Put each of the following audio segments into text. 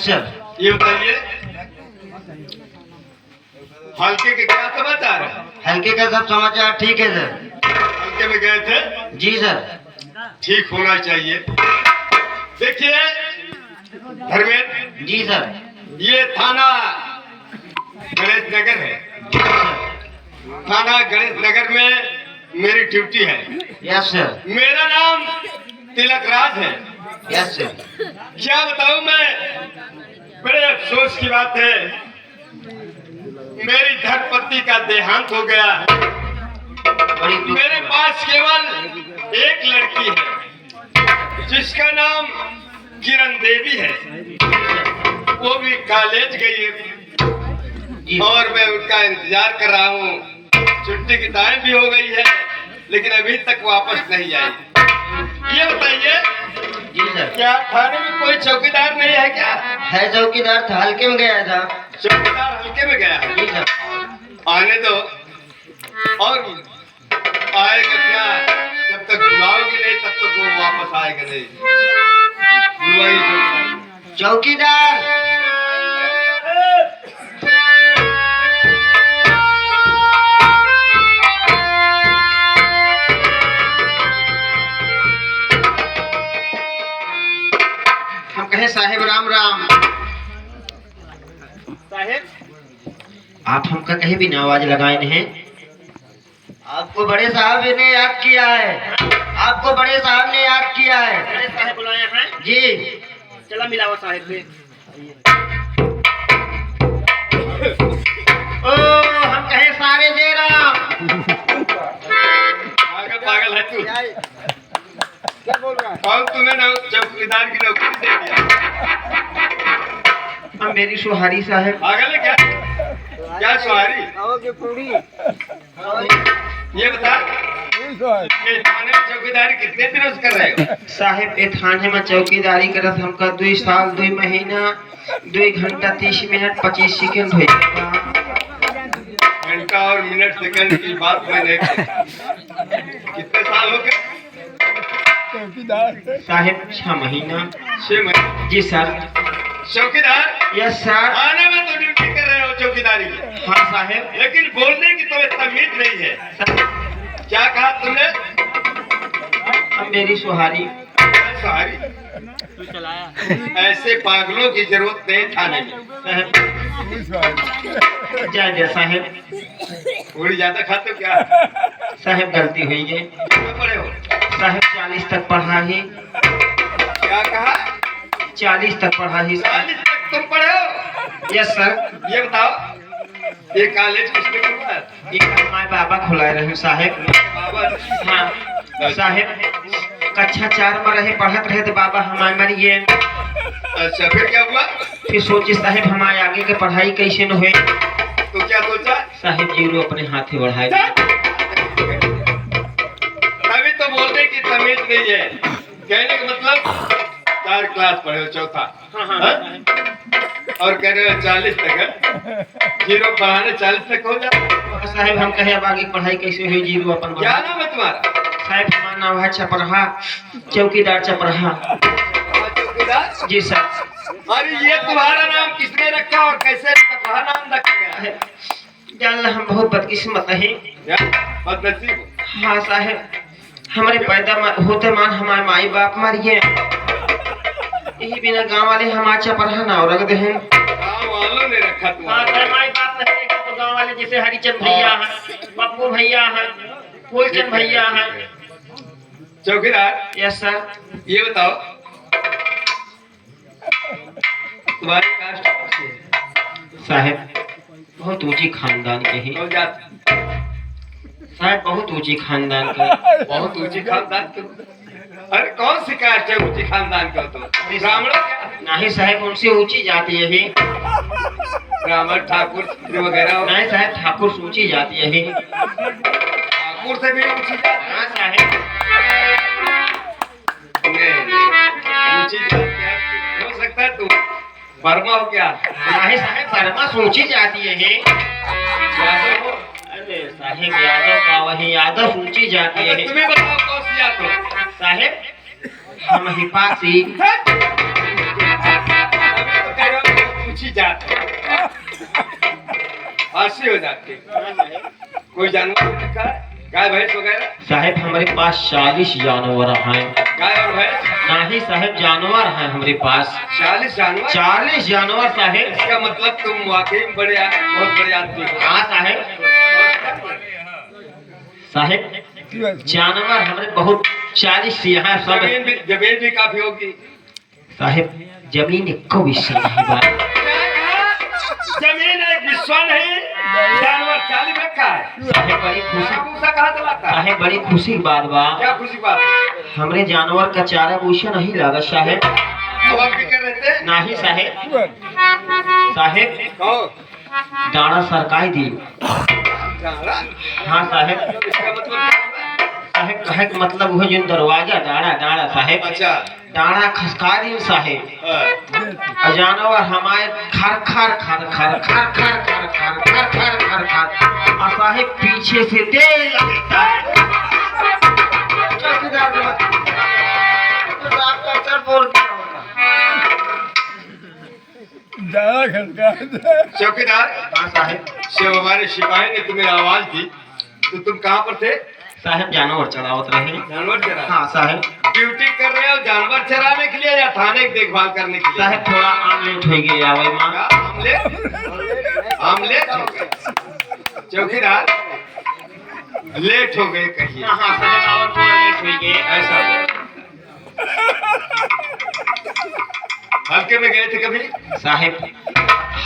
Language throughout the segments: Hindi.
Yes sir. ये बताइए हल्के के क्या समाचार है? हल्के का सब समाचार ठीक है सर। हल्के में गए थे? जी सर। ठीक होना चाहिए। देखिए धर्मेंद्र जी सर। ये थाना गणेश नगर है। थाना गणेश नगर में मेरी ड्यूटी है। Yes sir. मेरा नाम तिलक राज है। Yes sir. क्या बताऊं मैं, बड़े अफसोस की बात है, मेरी धर्मपत्नी का देहांत हो गया। बड़ी दुख मेरे की पास केवल एक लड़की है जिसका नाम किरण देवी है। वो भी कॉलेज गई है जी। और मैं उनका इंतजार कर रहा हूँ। छुट्टी की टाइम भी हो गई है लेकिन अभी तक वापस नहीं आई। ये बताइए जी सर। क्या थाने में कोई चौकीदार नहीं है क्या? है चौकीदार था, हल्के में गया था। चौकीदार हल्के में गया है। जी सर। आने दो। और आएगा क्या? जब तक बुलाओगे नहीं तब तक वो वापस आएगा नहीं। बुलवाइए चौकीदार। हम कहे साहेब राम राम। साहेब आप हमका कहीं भी आवाज लगाए हैं। आपको बड़े साहब ने याद किया है। आपको बड़े साहब ने याद किया है। बड़े साहब बुलाए हैं। जी। चला मिलाओ साहेब से। ओ हम कहे सारे जय राम। पागल पागल है तू। क्या बोल रहा है? कौन तुम्हें चौकीदार की नौकरी दे दिया? हम मेरी सुहारी साहब। पागल है क्या? क्या सवारी? आओगे पूरी। ये बता ये थाने में चौकीदारी कितने दिनों से कर रहे हो? साहेब ए थाने में चौकीदारी करत हमका 2 साल 2 महीना 2 घंटा 30 मिनट 25 सेकंड हुई। घंटा और मिनट सेकंड की बात मैं नहीं करता। कितने साल हो गए? साहेब 6 महीना। 6 महीने। जी सर। चौकीदार यस सर। थाने में तो ड्यूटी कर रहे हो चौकीदारी की, हाँ साहेब। लेकिन बोलने की तो तमीज नहीं है। क्या कहा तुमने? हम मेरी सुहारी। सवारी? तू चलाया। ऐसे पागलों की जरूरत नहीं थाने में। साहेब जय जय साहेब। थोड़ी ज्यादा खाते हो क्या? साहेब गलती हुई है। कितना पढ़े हो? साहेब 40 तक पढ़ा ही। क्या कहा? 40 तक पढ़ा ही। 40 तक तुम पढ़े हो? Yes sir. ये बताओ ये कॉलेज किसने खुलवाया? ये हमारे बाबा खुलाए रहे साहेब। बाबा। हाँ साहेब कक्षा 4 में रहे पढ़त रहे तो बाबा हमारे मरिए। अच्छा फिर क्या हुआ? फिर सोचे साहेब हमारे आगे के पढ़ाई कैसे न हुए। तो क्या सोचा? साहेब जीरो अपने हाथ ही बढ़ाए। अभी तो बोलने की तमीज नहीं है। कहने का मतलब 4 क्लास पढ़े हो, चौथा। हाँ? और कह रहे हो 40 तक है? जीरो पढ़ाने 40 तक हो जाए। साहेब हम कहे अब आगे पढ़ाई कैसे हुई जीरो अपन क्या बढ़ाए। नाम है तुम्हारा? साहेब हमारा नाम है चपरहा, चौकीदार चपरहा। चौकीदार? जी सर। अरे ये तुम्हारा नाम किसने रखा और कैसे तुम्हारा नाम रखा गया? जानना हम बहुत बदकिस्मत है। बदनसीब हो। हाँ साहेब हमारे पैदा होते मान हमारे माई बाप मारिए। यही बिना गांव वाले हमारे चपरहा नाव रख दे हैं। गाँव वालों ने रखा हाँ तुम्हारा। हमारे बाप नहीं देखा तो गाँव वाले जैसे हरिचंद भैया हैं, पप्पू भैया हैं, फूलचंद भैया हैं। चौकीदार यस सर। ये बताओ तुम्हारी कास्ट कौन सी साहेब बहुत ऊंची खानदान के हैं। है? जात? साहब बहुत ऊंची खानदान का। बहुत ऊंची खानदान के। अरे कौन सी कास्ट है ऊंची खानदान का? तो ब्राह्मण क्या? नहीं साहब उनसे ऊंची जाती है ही। ब्राह्मण ठाकुर क्षत्रिय वगैरह हो? नहीं साहब ठाकुर से ऊंची जाती है ही। ठाकुर से भी ऊंची जात है? हाँ साहब। नहीं, ऊंची जात क्या हो सकता है? तुम वर्मा हो क्या? नहीं साहब वर्मा से ऊंची जाती है ही। यादव हो? अरे साहब यादव का वही यादव ऊंची जाती है। तुम्हें बताओ कौन सी जात हो? साहब हम हिपासी। अभी तो कह रहे हो कुछ ही जाते हंसी हो जाती। कोई जानवर रखा है, गाय भैंस वगैरह? साहेब हमारे पास 40 जानवर हैं। गाय और भैंस? नहीं साहेब, जानवर हैं हमारे पास 40 जानवर? 40 जानवर साहेब। इसका मतलब तुम वाकई में बहुत बड़े आदमी हो। हाँ साहेब। साहेब जानवर हमारे बहुत 40 से यहाँ सब। जमीन भी काफी होगी साहेब जमीन एको विषय नहीं बात। जमीन एक विश्व नहीं, जानवर 40 रखा है। साहेब बड़ी खुशी, भूसा कहाँ चलाता है? साहेब बड़ी खुशी की बात बा। क्या खुशी बात है? हमरे जानवर का चारा भूसा नहीं लगा साहेब। अब आप भी कर रहे थे? नहीं साहेब। साहेब कहो। दाना सरकाई दी। दाना? हाँ साहेब। इसका मतलब क्या हुआ? साहेब कहे के मतलब वो जो दरवाजा डाड़ा डाड़ा साहेब। अच्छा। डाड़ा खसका दी साहेब। हाँ। जानवर हमारे खर खर खर खर खर खर खर खर खर खर खर खर और साहेब पीछे से दे लगता है। चौकीदार? हाँ साहेब। जब हमारे सिपाही ने तुम्हें आवाज दी तो तुम कहाँ पर थे? साहेब जानवर चरावत रहे। जानवर चरा? हाँ साहेब। ड्यूटी कर रहे हो जानवर चराने के लिए या थाने की देखभाल करने के लिए? साहेब थोड़ा आमलेट हो गया वही माँ। क्या? आमलेट? आमलेट हो गए? चौकीदार लेट हो गए कहिए। हाँ साहेब और थोड़ा लेट हो गए। ऐसा हल्के में गए थे कभी? साहेब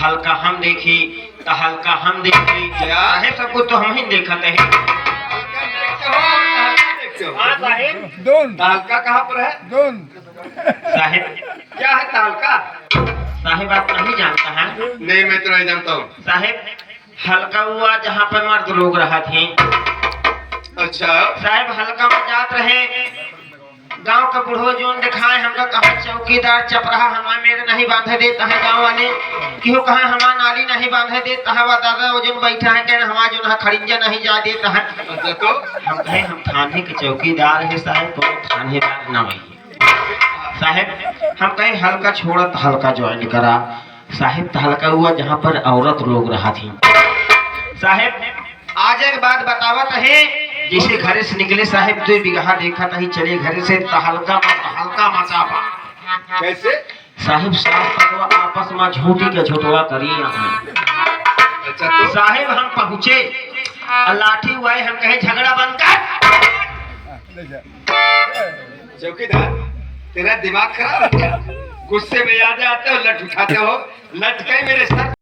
हल्का हम देखी तो हल्का हम देखी। साहेब सब कुछ तो हम ही देखते हैं। हल्का देखते हो, हल्का देखते हो? हाँ साहेब। तालका कहाँ पर है? साहेब क्या है तालका? साहेब आप नहीं जानता है? नहीं, मैं तो नहीं जानता हूँ। साहेब हल्का हुआ जहाँ पर मर्द लोग रहा थे। अच्छा। साहेब हल्का में जात रहे, गांव का बूढ़ो जोन दिखाए हम लोग कहा चौकीदार चपराहा हमारे मेरे नहीं बांधे देता है। गांव वाले क्यों कहा हमारा नाली नहीं बांधे देता है। वह दादा वो जोन बैठा है कह हमारा जो है खड़िंजा नहीं जा देता है। अच्छा तो हम कहे हम थाने के चौकीदार है साहब, तो थानेदार ना वही साहेब। हम कहे हल्का छोड़ा तो हल्का ज्वाइन करा साहेब। तो हल्का हुआ जहाँ पर औरत लोग रहा थी साहेब। आज एक बात बतावत है, जैसे घरे से निकले साहेब 2 बीघा देखा नहीं चले घरे से तो हल्का मचापा कैसे? साहेब साफ करवा आपस में झूठी के झूठवा करी। अच्छा तो साहेब हम पहुँचे लाठी हुआ हम कहे झगड़ा बंद कर। चौकीदार तेरा दिमाग खराब है क्या? गुस्से में याद आते हो लठ उठाते हो, लठ के मेरे सर